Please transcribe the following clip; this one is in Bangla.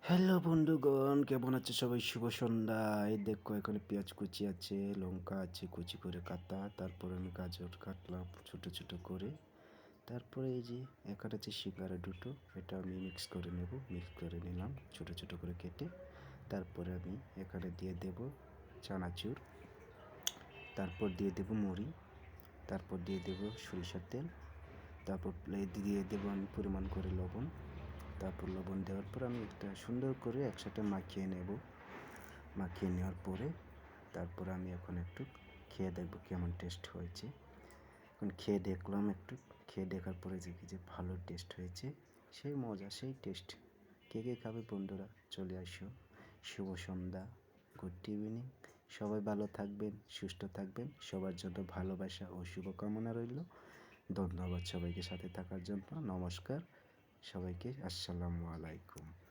হ্যালো বন্ধুগণ, কেমন আছে সবাই? শুভ সন্ধ্যা। এই দেখো, এখানে পেঁয়াজ কুচি আছে, লঙ্কা আছে কুচি করে কাটা, তারপরে আমি গাজর কাটলাম ছোট ছোট করে। তারপরে এই যে এখানে আছে সিঙ্গারা দুটো, এটা আমি মিক্স করে নিলাম ছোট ছোট করে কেটে। তারপরে আমি এখানে দিয়ে দেব চানাচুর, তারপর দিয়ে দেব মুড়ি, তারপর দিয়ে দেব সরিষার তেল, তারপর দিয়ে দেবো আমি পরিমাণ করে লবণ। তারপর লবণ দেওয়ার পর আমি একটা সুন্দর করে একসাথে মাখিয়ে নেব। মাখিয়ে নেওয়ার পরে তারপর আমি এখন একটু খেয়ে দেখবো কেমন টেস্ট হয়েছে। এখন খেয়ে দেখলাম, একটু খেয়ে দেখার পরে দেখি যে ভালো টেস্ট হয়েছে। সেই মজা, সেই টেস্ট। কে কে খাবে বন্ধুরা? চলে আসো। শুভ সন্ধ্যা, গুড ইভিনিং। সবাই ভালো থাকবেন, সুস্থ থাকবেন। সবার জন্য ভালোবাসা ও শুভকামনা রইল। ধন্যবাদ সবাইকে সাথে থাকার জন্য। নমস্কার সবাইকে। আসসালামু আলাইকুম।